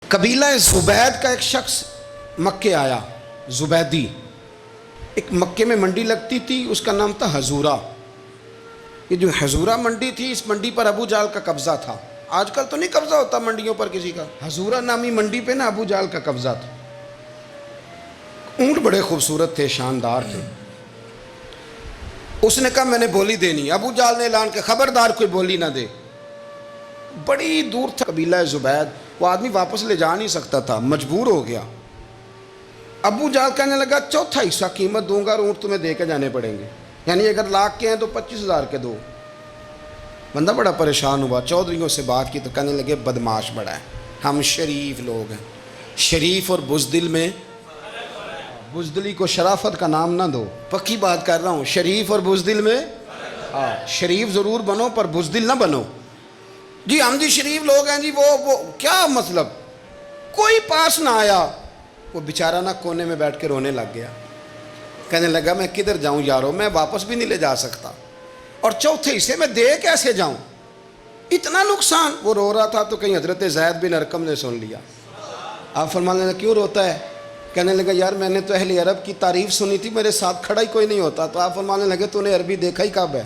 قبیلہ زبید کا ایک شخص مکے آیا، زبیدی، ایک مکے میں منڈی لگتی تھی، اس کا نام تھا حضورہ۔ یہ جو حضورہ منڈی تھی، اس منڈی پر ابو جہل کا قبضہ تھا۔ آج کل تو نہیں قبضہ ہوتا منڈیوں پر کسی کا، حضورہ نامی منڈی پہ نا ابو جہل کا قبضہ تھا۔ اونٹ بڑے خوبصورت تھے، شاندار تھے۔ اس نے کہا میں نے بولی دینی۔ ابو جہل نے اعلان کہ خبردار کوئی بولی نہ دے۔ بڑی دور تھا قبیلہ زبید، وہ آدمی واپس لے جا نہیں سکتا تھا، مجبور ہو گیا۔ ابو جہل کہنے لگا چوتھا حصہ قیمت دوں گا اور اونٹ تمہیں دے کے جانے پڑیں گے، یعنی اگر لاکھ کے ہیں تو 25,000 کے دو۔ بندہ بڑا پریشان ہوا، چودھریوں سے بات کی تو کہنے لگے بدماش بڑا ہے، ہم شریف لوگ ہیں، شریف اور بزدل میں، بزدلی کو شرافت کا نام نہ دو، پکی بات کر رہا ہوں، شریف اور بزدل میں شریف ضرور بنو پر بزدل نہ بنو۔ جی ہم جی شریف لوگ ہیں جی، وہ کیا مطلب؟ کوئی پاس نہ آیا، وہ بیچارہ نہ کونے میں بیٹھ کے رونے لگ گیا، کہنے لگا میں کدھر جاؤں یارو، میں واپس بھی نہیں لے جا سکتا، اور چوتھے حصے میں دے کیسے جاؤں، اتنا نقصان۔ وہ رو رہا تھا تو کہیں حضرت زید بن ارقم نے سن لیا۔ آپ فرمانے لگے کیوں روتا ہے؟ کہنے لگا یار میں نے تو اہل عرب کی تعریف سنی تھی، میرے ساتھ کھڑا ہی کوئی نہیں ہوتا۔ تو آپ فرمانے لگے تو نے عربی دیکھا ہی کب ہے؟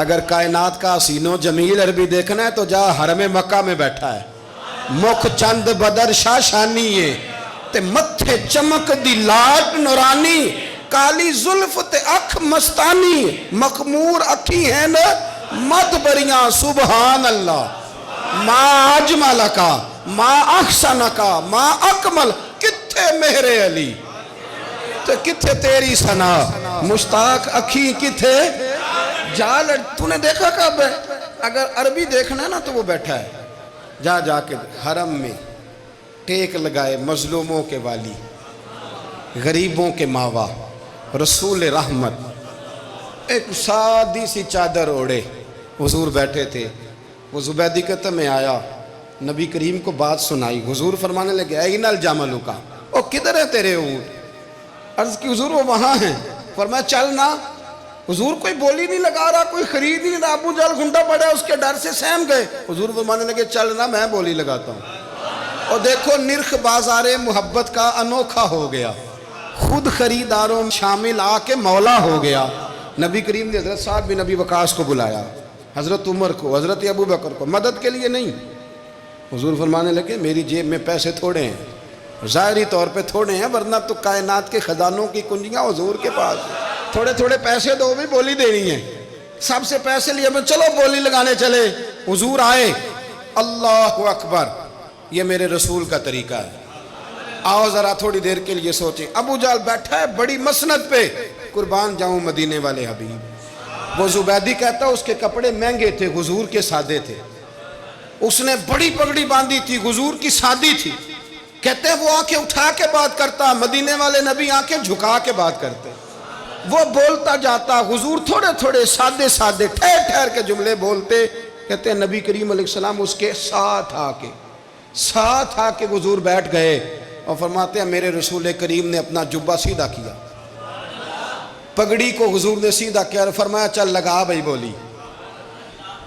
اگر کائنات کا حسین و جمیل عربی دیکھنا ہے تو جا حرم مکہ میں بیٹھا ہے، مکھ چند بدر شاشانی ہے تے متھے چمک دی لاٹ نورانی، کالی زلف تے اکھ مستانی، مخمور اکھی ہیں نا مد بریاں سبحان اللہ، ما اجمل کا ما احسن کا ما اکمل، کتھے مہر علی تے کتھے تیری ثنا، مشتاق اکھی کتھے جال۔ تو نے دیکھا کب ہے؟ اگر عربی دیکھنا ہے نا تو وہ بیٹھا ہے، جا کے حرم میں ٹیک لگائے، مظلوموں کے والی، غریبوں کے ماوا، رسول رحمت، ایک سادی سی چادر اوڑے حضور بیٹھے تھے۔ وہ زبیدی کہتا میں آیا، نبی کریم کو بات سنائی، حضور فرمانے لگے این الجمل کا، او کدھر ہے تیرے اونٹ؟ عرض کی حضور وہ وہاں ہیں۔ فرمایا چل نہ۔ حضور کوئی بولی نہیں لگا رہا، کوئی خرید نہیں رہا، ابو جہل گھنٹا پڑا، اس کے ڈر سے سہم گئے۔ حضور فرمانے لگے چل نہ، میں بولی لگاتا ہوں۔ اور دیکھو نرخ بازار محبت کا انوکھا ہو گیا، خود خریداروں شامل آ کے مولا ہو گیا۔ نبی کریم نے حضرت سعد بن ابی وقاص کو بلایا، حضرت عمر کو، حضرت ابو بکر کو، مدد کے لیے نہیں۔ حضور فرمانے لگے میری جیب میں پیسے تھوڑے ہیں، ظاہری طور پہ تھوڑے ہیں، ورنہ تو کائنات کے خزانوں کی کنجیاں حضور کے پاس ہیں۔ تھوڑے تھوڑے پیسے دو بھی بولی دینی ہے، سب سے پیسے لیے میں چلو بولی لگانے چلے۔ حضور آئے، اللہ اکبر، یہ میرے رسول کا طریقہ ہے، آؤ ذرا تھوڑی دیر کے لیے سوچیں۔ ابو جہل بیٹھا ہے بڑی مسند پہ، قربان جاؤں مدینے والے حبیب۔ وہ زبیدی کہتا اس کے کپڑے مہنگے تھے، حضور کے سادے تھے، اس نے بڑی پگڑی باندھی تھی، حضور کی سادی تھی۔ کہتے ہیں وہ آنکھیں اٹھا کے بات کرتا، مدینے والے نبی آنکھیں جھکا کے بات کرتے۔ وہ بولتا جاتا، حضور تھوڑے تھوڑے سادے سادے ٹھہر ٹھہر کے جملے بولتے۔ کہتے ہیں نبی کریم علیہ السلام اس کے ساتھ آ کے حضور بیٹھ گئے اور فرماتے ہیں میرے رسول کریم نے اپنا جبہ سیدھا کیا، پگڑی کو حضور نے سیدھا کیا اور فرمایا چل لگا بھائی بولی۔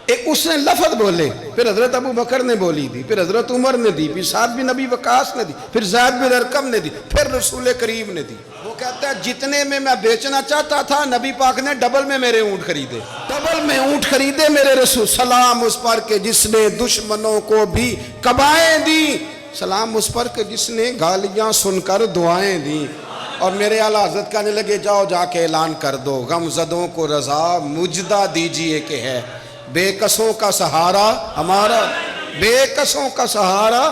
ایک اس نے لفظ بولے، پھر حضرت ابو بکر نے بولی دی، پھر حضرت عمر نے دی، پھر سعد بن ابی وقاص نے دی، پھر زید بن ارقم نے دی، پھر رسول کریم نے دی۔ وہ کہتا ہے جتنے میں بیچنا چاہتا تھا نبی پاک نے ڈبل میں میرے اونٹ خریدے، ڈبل میں اونٹ خریدے میرے رسول۔ سلام اس پر کہ جس نے دشمنوں کو بھی قبائیں دی، سلام اس پر کہ جس نے گالیاں سن کر دعائیں دی۔ اور میرے اعلیٰ حضرت کہنے لگے جاؤ جا کے اعلان کر دو، غم زدوں کو رضا مجدہ دیجئے کہ ہے بے کسوں کا سہارا ہمارا، بے کسوں کا سہارا،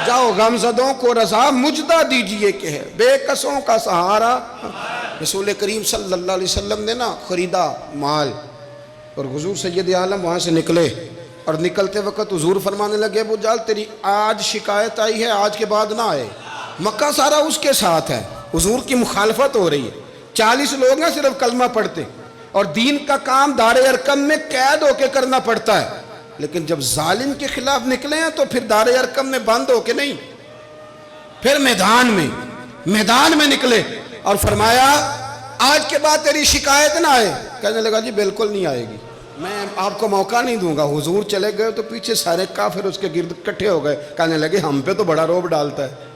جاؤ غم زدوں کو رضا مجدہ دیجئے کہ ہے بے کسوں کا سہارا۔ رسول کریم صلی اللہ علیہ وسلم نے نا خریدا مال، اور حضور سید عالم وہاں سے نکلے، اور نکلتے وقت حضور فرمانے لگے ابو جہل تیری آج شکایت آئی ہے، آج کے بعد نہ آئے، مکہ سارا اس کے ساتھ ہے، حضور کی مخالفت ہو رہی ہے، 40 لوگ ہیں صرف کلمہ پڑھتے، اور دین کا کام دار ارقم میں قید ہو کے کرنا پڑتا ہے، لیکن جب ظالم کے خلاف نکلے ہیں تو پھر دار ارقم میں بند ہو کے نہیں، پھر میدان میں نکلے، اور فرمایا آج کے بعد تیری شکایت نہ آئے۔ کہنے لگا جی بالکل نہیں آئے گی۔ میں آپ کو موقع نہیں دوں گا. حضور چلے گئے تو پیچھے سارے کافر اس کے گرد اکٹھے ہو گئے, کہنے لگے ہم پہ تو بڑا روب ڈالتا ہے,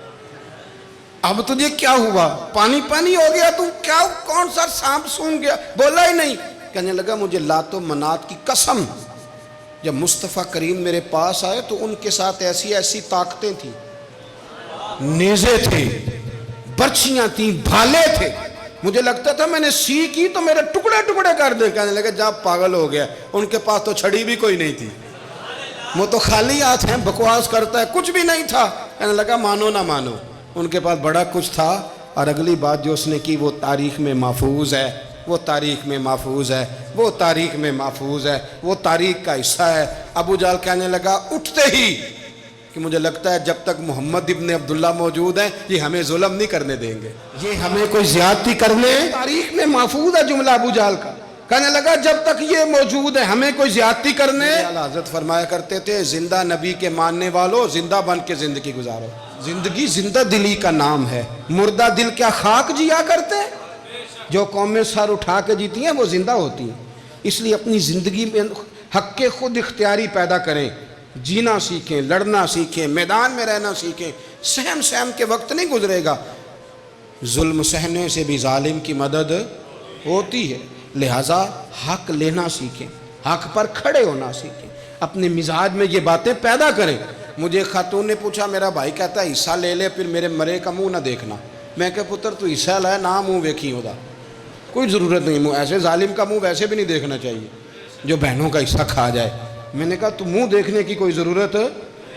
اب تجھے کیا ہوا, پانی پانی ہو گیا, تو کیا کون سا سانپ سونگ گیا, بولا ہی نہیں. کہنے لگا مجھے لات و منات کی قسم, جب مصطفیٰ کریم میرے پاس آئے تو ان کے ساتھ ایسی ایسی طاقتیں تھیں, نیزے تھے, برچیاں تھیں, بھالے تھے, مجھے لگتا تھا میں نے سی کی تو میرے ٹکڑے ٹکڑے کر دیں. کہنے لگے جا پاگل ہو گیا, ان کے پاس تو چھڑی بھی کوئی نہیں تھی, وہ تو خالی ہاتھ ہیں, بکواس کرتا ہے, کچھ بھی نہیں تھا. کہنے لگا مانو نہ مانو, ان کے پاس بڑا کچھ تھا. اور اگلی بات جو اس نے کی وہ تاریخ میں محفوظ ہے, وہ تاریخ میں محفوظ ہے, وہ تاریخ میں محفوظ ہے, وہ تاریخ کا حصہ ہے. ابو جہل کہنے لگا اٹھتے ہی کہ مجھے لگتا ہے جب تک محمد ابن عبداللہ موجود ہیں یہ ہمیں ظلم نہیں کرنے دیں گے, یہ ہمیں کوئی زیادتی کرنے, تاریخ میں محفوظ ہے جملہ ابو جہل کا. کہنے لگا جب تک یہ موجود ہے ہمیں کوئی زیادتی کرنے. حضرت فرمایا کرتے تھے زندہ نبی کے ماننے والوں زندہ بن کے زندگی گزارو. زندگی زندہ دلی کا نام ہے, مردہ دل کیا خاک جیا کرتے ہیں, جو قومیں سر اٹھا کے جیتی ہیں وہ زندہ ہوتی ہیں. اس لیے اپنی زندگی میں حق کے خود اختیاری پیدا کریں, جینا سیکھیں, لڑنا سیکھیں, میدان میں رہنا سیکھیں. سہم سہم کے وقت نہیں گزرے گا, ظلم سہنے سے بھی ظالم کی مدد ہوتی ہے. لہٰذا حق لینا سیکھیں, حق پر کھڑے ہونا سیکھیں, اپنے مزاج میں یہ باتیں پیدا کریں. مجھے خاتون نے پوچھا, میرا بھائی کہتا ہے حصہ لے لے پھر میرے مرے کا منہ نہ دیکھنا. میں کہ پتر تو حصہ لائے نہ منہ ویکھی ہوتا, کوئی ضرورت نہیں, منہ ایسے ظالم کا منہ ویسے بھی نہیں دیکھنا چاہیے جو بہنوں کا حصہ کھا جائے. میں نے کہا تو منہ دیکھنے کی کوئی ضرورت ہے,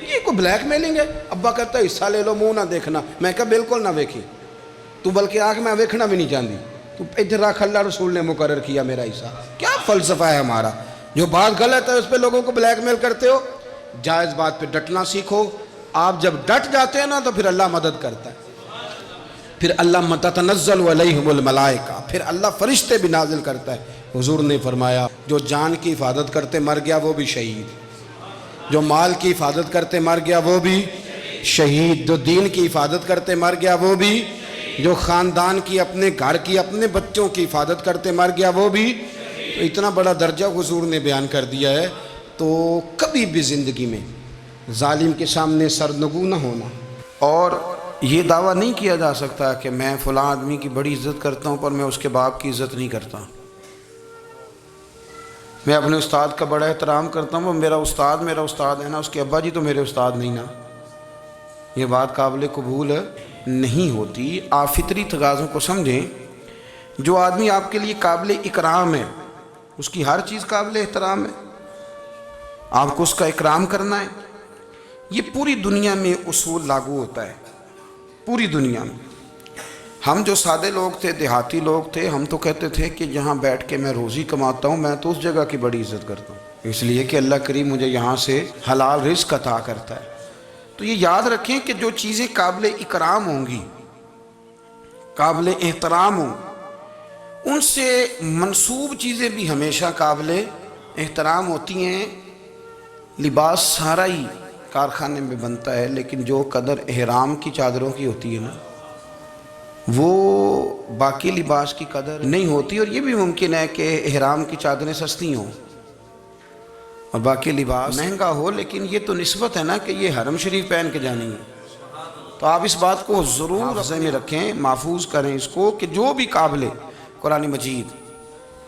یہ کوئی بلیک میلنگ ہے. ابا کہتا ہے حصہ لے لو منہ نہ دیکھنا. میں کہا بالکل نہ ویکھی, تو بلکہ آنکھ میں ویکھنا بھی نہیں چاہتی, تو ادھر رکھ, اللہ رسول نے مقرر کیا میرا حصہ. کیا فلسفہ ہے ہمارا, جو بات غلط ہے اس پہ لوگوں کو بلیک میل کرتے ہو. جائز بات پہ ڈٹنا سیکھو. آپ جب ڈٹ جاتے ہیں نا تو پھر اللہ مدد کرتا ہے, پھر اللہ تتنزل علیہم الملائکہ, پھر اللہ فرشتے بھی نازل کرتا ہے. حضور نے فرمایا جو جان کی حفاظت کرتے مر گیا وہ بھی شہید, جو مال کی حفاظت کرتے مر گیا وہ بھی شہید, جو دین کی حفاظت کرتے مر گیا وہ بھی, جو خاندان کی, اپنے گھر کی, اپنے بچوں کی حفاظت کرتے مر گیا وہ بھی. تو اتنا بڑا درجہ حضور نے بیان کر دیا ہے. تو کبھی بھی زندگی میں ظالم کے سامنے سرنگو نہ ہونا. اور یہ دعویٰ نہیں کیا جا سکتا کہ میں فلاں آدمی کی بڑی عزت کرتا ہوں پر میں اس کے باپ کی عزت نہیں کرتا, میں اپنے استاد کا بڑا احترام کرتا ہوں, وہ میرا استاد ہے نا, اس کے ابا جی تو میرے استاد نہیں نا. یہ بات قابل قبول نہیں ہوتی. آپ فطری تقاضوں کو سمجھیں. جو آدمی آپ کے لیے قابل اکرام ہے اس کی ہر چیز قابل احترام ہے, آپ کو اس کا اکرام کرنا ہے. یہ پوری دنیا میں اصول لاگو ہوتا ہے, پوری دنیا میں. ہم جو سادے لوگ تھے, دیہاتی لوگ تھے, ہم تو کہتے تھے کہ جہاں بیٹھ کے میں روزی کماتا ہوں میں تو اس جگہ کی بڑی عزت کرتا ہوں, اس لیے کہ اللہ کریم مجھے یہاں سے حلال رزق عطا کرتا ہے. تو یہ یاد رکھیں کہ جو چیزیں قابل اکرام ہوں گی, قابل احترام ہوں, ان سے منسوب چیزیں بھی ہمیشہ قابل احترام ہوتی ہیں. لباس سارا ہی کارخانے میں بنتا ہے, لیکن جو قدر احرام کی چادروں کی ہوتی ہے نا وہ باقی لباس کی قدر نہیں ہوتی. اور یہ بھی ممکن ہے کہ احرام کی چادریں سستی ہوں اور باقی لباس مہنگا ہو, لیکن یہ تو نسبت ہے نا کہ یہ حرم شریف پہن کے جانی ہے. تو آپ اس بات کو ضرور حافظے میں رکھیں, محفوظ کریں اس کو کہ جو بھی قابل. قرآن مجید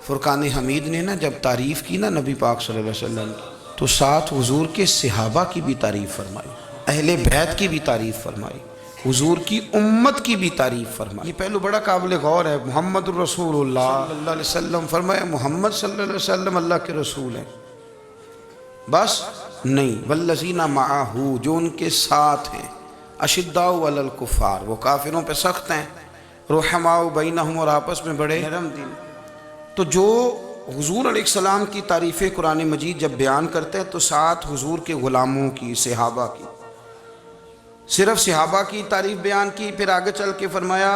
فرقان حمید نے نا جب تعریف کی نا نبی پاک صلی اللہ علیہ وسلم کی, تو ساتھ حضور کے صحابہ کی بھی تعریف فرمائی, اہل بیت کی بھی تعریف فرمائی, حضور کی امت کی بھی تعریف فرمائی. یہ پہلو بڑا قابل غور ہے. محمد الرسول اللہ صلی اللہ علیہ وسلم فرمایا محمد صلی اللہ علیہ وسلم اللہ کے رسول ہیں, بس نہیں. والذین معہ, جو ان کے ساتھ ہیں, اشداء علی الکفار, وہ کافروں پہ سخت ہیں, رحماء بینہم, اور آپس میں بڑے نرم دل. تو جو حضور علیہ السلام کی تعریف قرآن مجید جب بیان کرتے ہیں تو ساتھ حضور کے غلاموں کی, صحابہ کی, صرف صحابہ کی تعریف بیان کی. پھر آگے چل کے فرمایا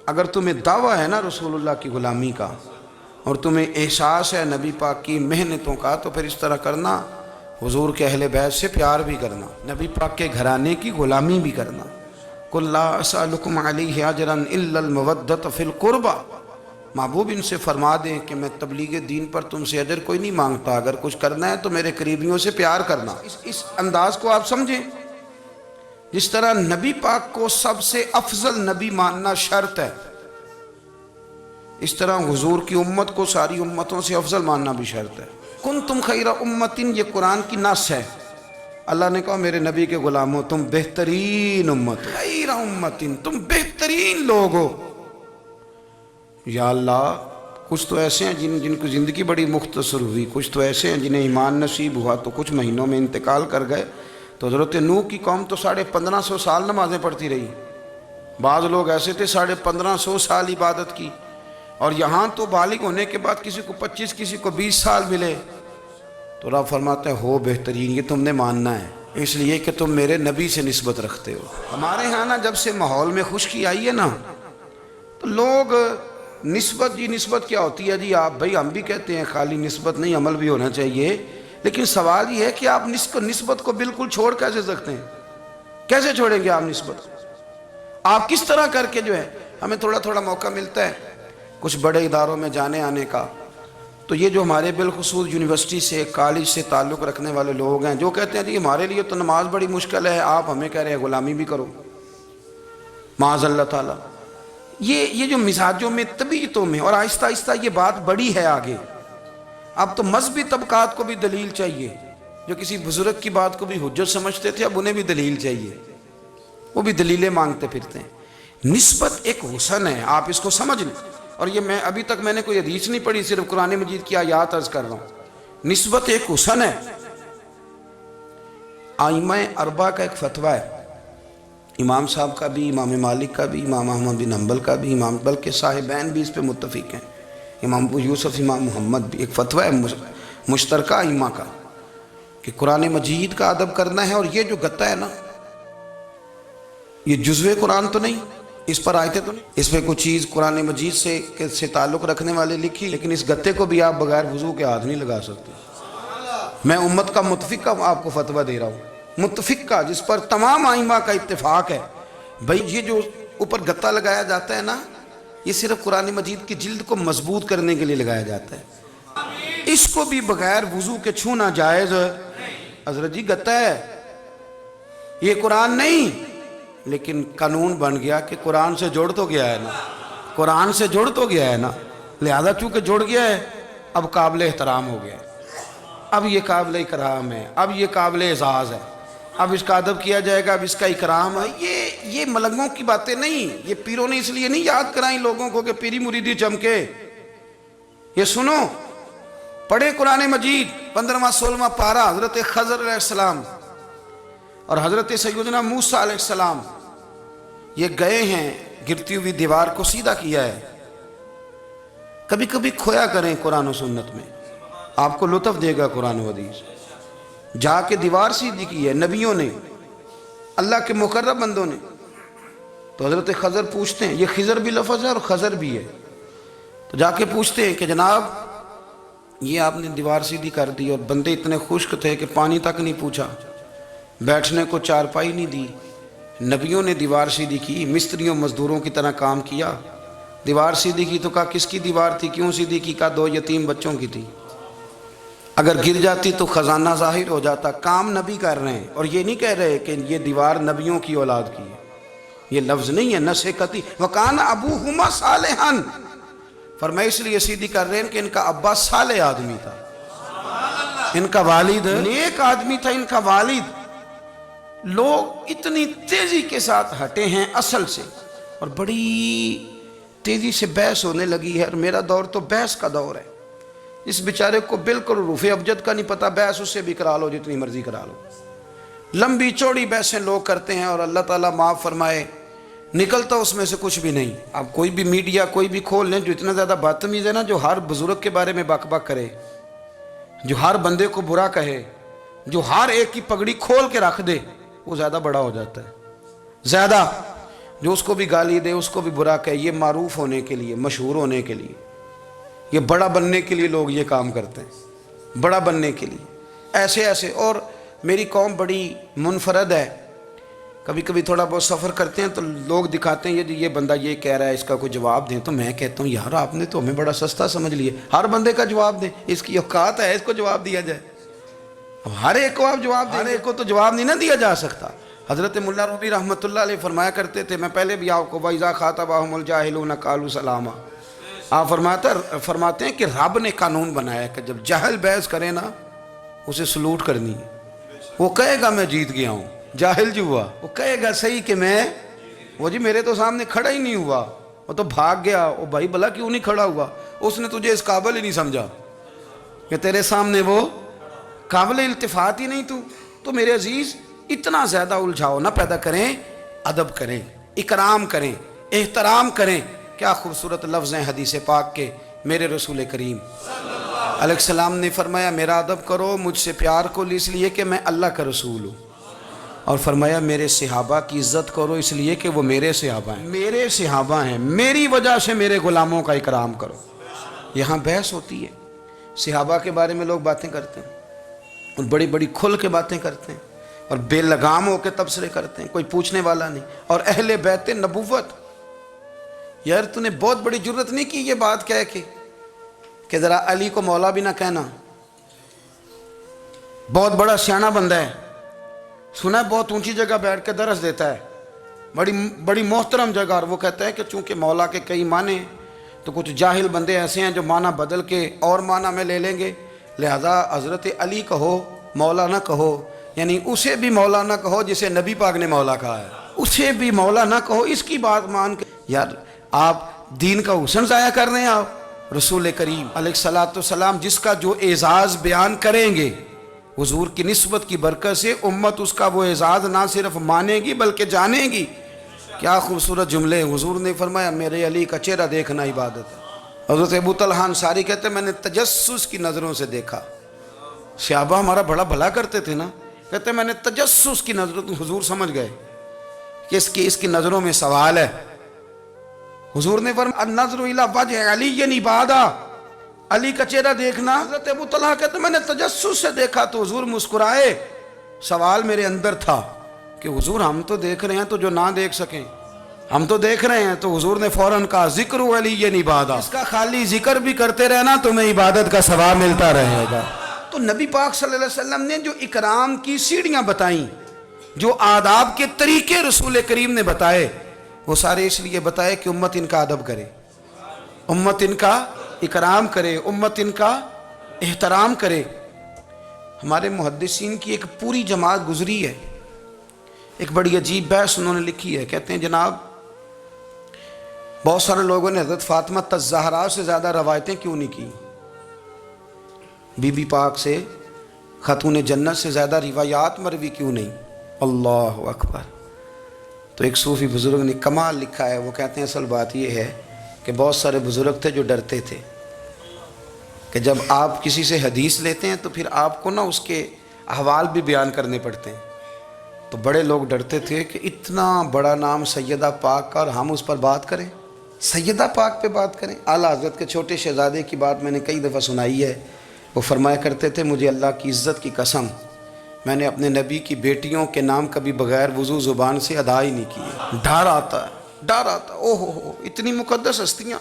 اگر تمہیں دعویٰ ہے نا رسول اللہ کی غلامی کا اور تمہیں احساس ہے نبی پاک کی محنتوں کا, تو پھر اس طرح کرنا, حضور کے اہل بیت سے پیار بھی کرنا, نبی پاک کے گھرانے کی غلامی بھی کرنا. قل لا اسألکم علیہ اجرا الا المودۃ فی القربى, محبوب ان سے فرما دیں کہ میں تبلیغ دین پر تم سے اجر کوئی نہیں مانگتا، اگر کچھ کرنا ہے تو میرے قریبیوں سے پیار کرنا۔ اس انداز کو آپ سمجھیں، جس طرح نبی پاک کو سب سے افضل نبی ماننا شرط ہے، اس طرح حضور کی امت کو ساری امتوں سے افضل ماننا بھی شرط ہے۔ کنتم خیر امت، یہ قرآن کی نص ہے۔ اللہ نے کہا میرے نبی کے غلاموں تم بہترین امت ہو، خیر امت، تم بہترین لوگ ہو۔ یا اللہ، کچھ تو ایسے ہیں جن کو زندگی بڑی مختصر ہوئی، کچھ تو ایسے ہیں جنہیں ایمان نصیب ہوا تو کچھ مہینوں میں انتقال کر گئے۔ تو حضرت نوح کی قوم تو 1550 سال نمازیں پڑھتی رہی، بعض لوگ ایسے تھے 1550 سال عبادت کی، اور یہاں تو بالغ ہونے کے بعد کسی کو 25 کسی کو 20 سال ملے۔ تو رب فرماتا ہے ہو بہترین، یہ تم نے ماننا ہے اس لیے کہ تم میرے نبی سے نسبت رکھتے ہو۔ ہمارے ہاں نا جب سے ماحول میں خشکی آئی ہے نا، تو لوگ نسبت کیا ہوتی ہے جی؟ آپ بھائی ہم بھی کہتے ہیں خالی نسبت نہیں، عمل بھی ہونا چاہیے، لیکن سوال یہ ہے کہ آپ نسبت کو بالکل چھوڑ کیسے سکتے ہیں؟ کیسے چھوڑیں گے آپ نسبت؟ آپ کس طرح کر کے جو ہے، ہمیں تھوڑا تھوڑا موقع ملتا ہے کچھ بڑے اداروں میں جانے آنے کا، تو یہ جو ہمارے بالخصوص یونیورسٹی سے کالج سے تعلق رکھنے والے لوگ ہیں جو کہتے ہیں جی ہمارے لیے تو نماز بڑی مشکل ہے، آپ ہمیں کہہ رہے ہیں غلامی بھی کرو، معاذ اللہ تعالیٰ۔ یہ جو مزاجوں میں طبیعتوں میں، اور آہستہ آہستہ یہ بات بڑی ہے آگے، اب تو مذہبی طبقات کو بھی دلیل چاہیے، جو کسی بزرگ کی بات کو بھی حجت سمجھتے تھے اب انہیں بھی دلیل چاہیے، وہ بھی دلیلیں مانگتے پھرتے ہیں۔ نسبت ایک حسن ہے، آپ اس کو سمجھ لیں، اور یہ ابھی تک میں نے کوئی حدیث نہیں پڑھی، صرف قرآن مجید کی آیات عرض کر رہا ہوں۔ نسبت ایک حسن ہے۔ ائمہ اربعہ کا ایک فتویٰ ہے، امام صاحب کا بھی، امام مالک کا بھی، امام احمد بن حنبل کا بھی، بلکہ صاحبین بھی اس پہ متفق ہیں، امام ابو یوسف، امام محمد بھی، ایک فتویٰ ہے مشترکہ ائمہ کا کہ قرآن مجید کا ادب کرنا ہے، اور یہ جو گتا ہے نا، یہ جزوِ قرآن تو نہیں، اس پر آیتیں تو نہیں، اس پہ کچھ چیز قرآن مجید سے تعلق رکھنے والے لکھی، لیکن اس گتے کو بھی آپ بغیر وضو کے ہاتھ نہیں لگا سکتے۔ میں امت کا متفقہ آپ کو فتویٰ دے رہا ہوں، متفقہ، جس پر تمام ائمہ کا اتفاق ہے۔ بھئی یہ جو اوپر گتا لگایا جاتا ہے نا، یہ صرف قرآن مجید کی جلد کو مضبوط کرنے کے لیے لگایا جاتا ہے، اس کو بھی بغیر وضو کے چھونا جائز ہے۔ حضرت جی گتا ہے، یہ قرآن نہیں، لیکن قانون بن گیا کہ قرآن سے جڑ تو گیا ہے نا، قرآن سے جڑ تو گیا ہے نا، لہذا چونکہ جڑ گیا ہے اب قابل احترام ہو گیا ہے، اب یہ قابل اکرام ہے، اب یہ قابل اعزاز ہے، اب اس کا ادب کیا جائے گا، اب اس کا اکرام ہے۔ یہ ملنگوں کی باتیں نہیں، یہ پیروں نے اس لیے نہیں یاد کرائیں لوگوں کو کہ پیری مریدی چمکے۔ یہ سنو، پڑھے قرآن مجید 15واں 16واں پارہ، حضرت خضر علیہ السلام اور حضرت سیدنا موسیٰ علیہ السلام یہ گئے ہیں، گرتی ہوئی دیوار کو سیدھا کیا ہے۔ کبھی کبھی کھویا کریں قرآن و سنت میں، آپ کو لطف دے گا قرآن و حدیث۔ جا کے دیوار سیدھی کی ہے نبیوں نے، اللہ کے مقرب بندوں نے۔ تو حضرت خضر پوچھتے ہیں، یہ خضر بھی لفظ ہے اور خضر بھی ہے، تو جا کے پوچھتے ہیں کہ جناب یہ آپ نے دیوار سیدھی کر دی، اور بندے اتنے خشک تھے کہ پانی تک نہیں پوچھا، بیٹھنے کو چارپائی نہیں دی، نبیوں نے دیوار سیدھی کی، مستریوں مزدوروں کی طرح کام کیا، دیوار سیدھی کی تو کہا کس کی دیوار تھی، کیوں سیدھی کی، کہا 2 یتیم بچوں کی تھی، اگر گر جاتی تو خزانہ ظاہر ہو جاتا۔ کام نبی کر رہے ہیں، اور یہ نہیں کہہ رہے کہ یہ دیوار نبیوں کی اولاد کی ہے، یہ لفظ نہیں ہے، نصیحتی وَقَانَ أَبُوهُمَا صَالِحًا، فرمایا اس لیے سیدھی کر رہے ہیں کہ ان کا ابا صالح آدمی تھا، ان کا والد نیک آدمی تھا، ان کا والد۔ لوگ اتنی تیزی کے ساتھ ہٹے ہیں اصل سے، اور بڑی تیزی سے بحث ہونے لگی ہے، اور میرا دور تو بحث کا دور ہے۔ اس بیچارے کو بالکل رفع ابجد کا نہیں پتا، بحث اس سے بھی کرا لو جتنی مرضی کرا لو، لمبی چوڑی بحثیں لوگ کرتے ہیں، اور اللہ تعالیٰ معاف فرمائے نکلتا اس میں سے کچھ بھی نہیں۔ اب کوئی بھی میڈیا کوئی بھی کھول لیں، جو اتنا زیادہ بدتمیز ہے نا، جو ہر بزرگ کے بارے میں بک بک کرے، جو ہر بندے کو برا کہے، جو ہر ایک کی پگڑی کھول کے رکھ دے، وہ زیادہ بڑا ہو جاتا ہے، زیادہ جو اس کو بھی گالی دے، اس کو بھی برا کہے، یہ معروف ہونے کے لیے، مشہور ہونے کے لیے، یہ بڑا بننے کے لیے لوگ یہ کام کرتے ہیں، بڑا بننے کے لیے ایسے ایسے۔ اور میری قوم بڑی منفرد ہے، کبھی کبھی تھوڑا بہت سفر کرتے ہیں تو لوگ دکھاتے ہیں یہ بندہ یہ کہہ رہا ہے، اس کا کوئی جواب دیں، تو میں کہتا ہوں یار آپ نے تو ہمیں بڑا سستا سمجھ لیے، ہر بندے کا جواب دیں، اس کی اوقات ہے اس کو جواب دیا جائے؟ اب ہر ایک کو آپ جواب دیں، ہر ایک کو تو جواب نہیں نہ دیا جا سکتا۔ حضرت ملا رومی رحمۃ اللہ علیہ فرمایا کرتے تھے، میں پہلے بھی آپ کو وَإِذَا خَاطَبَهُمُ الْجَاهِلُونَ قَالُوا سَلَامًا، آپ فرماتے ہیں کہ رب نے قانون بنایا کہ جب جاہل بحث کرے نا اسے سلوٹ کرنی ہے، وہ کہے گا میں جیت گیا ہوں، جاہل جو ہوا وہ کہے گا صحیح کہ میں، وہ جی میرے تو سامنے کھڑا ہی نہیں ہوا، وہ تو بھاگ گیا، وہ بھائی بھلا کیوں نہیں کھڑا ہوا؟ اس نے تجھے اس قابل ہی نہیں سمجھا کہ تیرے سامنے وہ قابل التفات ہی نہیں۔ تو میرے عزیز اتنا زیادہ الجھاؤ نہ پیدا کریں، ادب کریں، اکرام کریں، احترام کریں۔ کیا خوبصورت لفظ ہیں حدیث پاک کے، میرے رسول کریم علیہ السلام نے فرمایا میرا ادب کرو، مجھ سے پیار کو اس لیے کہ میں اللہ کا رسول ہوں، اور فرمایا میرے صحابہ کی عزت کرو اس لیے کہ وہ میرے صحابہ ہیں، میرے صحابہ ہیں، میری وجہ سے میرے غلاموں کا اکرام کرو۔ یہاں بحث ہوتی ہے، صحابہ کے بارے میں لوگ باتیں کرتے ہیں اور بڑی بڑی کھل کے باتیں کرتے ہیں اور بے لگام ہو کے تبصرے کرتے ہیں، کوئی پوچھنے والا نہیں۔ اور اہل بیت نبوت، یار تو نے بہت بڑی جرت نہیں کی یہ بات کہہ کے کہ ذرا علی کو مولا بھی نہ کہنا، بہت بڑا سیانہ بندہ ہے، سنا ہے بہت اونچی جگہ بیٹھ کے درس دیتا ہے، بڑی محترم جگہ، اور وہ کہتا ہے کہ چونکہ مولا کے کئی معنی تو کچھ جاہل بندے ایسے ہیں جو معنی بدل کے اور معنی میں لے لیں گے، لہذا حضرت علی کہو مولا نہ کہو، یعنی اسے بھی مولا نہ کہو جسے نبی پاک نے مولا کہا ہے، اسے بھی مولا نہ کہو، اس کی بات مان کے۔ یار آپ دین کا حسن ضائع کر رہے ہیں۔ آپ رسول کریم علیہ السلام جس کا جو اعزاز بیان کریں گے حضور کی نسبت کی برکت سے، امت اس کا وہ اعزاز نہ صرف مانے گی بلکہ جانے گی۔ کیا خوبصورت جملے، حضور نے فرمایا میرے علی کا چہرہ دیکھنا عبادت ہے۔ حضرت ابو طلحہ انصاری کہتے ہیں میں نے تجسس کی نظروں سے دیکھا، صحابہ ہمارا بڑا بھلا کرتے تھے نا، کہتے ہیں میں نے تجسس کی نظروں، حضور سمجھ گئے کہ اس کی نظروں میں سوال ہے۔ حضور نے فرمایا النظر الی وجہ علی عبادہ، علی کا چہرہ دیکھنا۔ حضرت ابو طلحہ کہتے ہیں میں نے تجسس سے دیکھا تو حضور مسکرائے، سوال میرے اندر تھا کہ حضور ہم تو دیکھ رہے ہیں تو جو نہ دیکھ سکیں، ہم تو دیکھ رہے ہیں، تو حضور نے فوراً کہا ذکر علی عبادہ، اس کا خالی ذکر بھی کرتے رہنا تمہیں عبادت کا ثواب ملتا رہے گا۔ تو نبی پاک صلی اللہ علیہ وسلم نے جو اکرام کی سیڑھیاں بتائیں، جو آداب کے طریقے رسول کریم نے بتائے، وہ سارے اس لیے بتائے کہ امت ان کا ادب کرے، امت ان کا اکرام کرے، امت ان کا احترام کرے۔ ہمارے محدثین کی ایک پوری جماعت گزری ہے، ایک بڑی عجیب بحث انہوں نے لکھی ہے، کہتے ہیں جناب بہت سارے لوگوں نے حضرت فاطمہ الزہرا سے زیادہ روایتیں کیوں نہیں کی، بی بی پاک سے، خاتون جنت سے زیادہ روایات مروی کیوں نہیں؟ اللہ اکبر۔ تو ایک صوفی بزرگ نے کمال لکھا ہے، وہ کہتے ہیں اصل بات یہ ہے کہ بہت سارے بزرگ تھے جو ڈرتے تھے کہ جب آپ کسی سے حدیث لیتے ہیں تو پھر آپ کو نا اس کے احوال بھی بیان کرنے پڑتے ہیں، تو بڑے لوگ ڈرتے تھے کہ اتنا بڑا نام سیدہ پاک کا اور ہم اس پر بات کریں، سیدہ پاک پہ بات کریں۔ اعلیٰ حضرت کے چھوٹے شہزادے کی بات میں نے کئی دفعہ سنائی ہے، وہ فرمایا کرتے تھے مجھے اللہ کی عزت کی قسم میں نے اپنے نبی کی بیٹیوں کے نام کبھی بغیر وضو زبان سے ادا ہی نہیں کیے، ڈر آتا ہے، ڈر آتا ہے، اوہ ہو اتنی مقدس ہستیاں،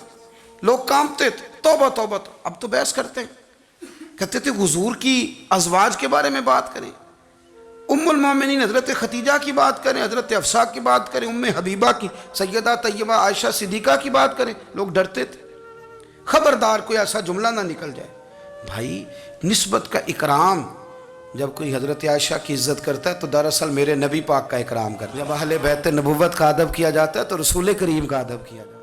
لوگ کانپتے تھے، توبہ توبہ۔ اب تو بحث کرتے ہیں، کہتے تھے حضور کی ازواج کے بارے میں بات کریں، ام المومنین حضرت ختیجہ کی بات کریں، حضرت حفصہ کی بات کریں، ام حبیبہ کی، سیدہ طیبہ عائشہ صدیقہ کی بات کریں، لوگ ڈرتے تھے، خبردار کوئی ایسا جملہ نہ نکل جائے۔ بھائی نسبت کا اکرام، جب کوئی حضرت عائشہ کی عزت کرتا ہے تو دراصل میرے نبی پاک کا اکرام کرتا ہے، جب اہل بیت نبوت کا ادب کیا جاتا ہے تو رسول کریم کا ادب کیا جاتا ہے۔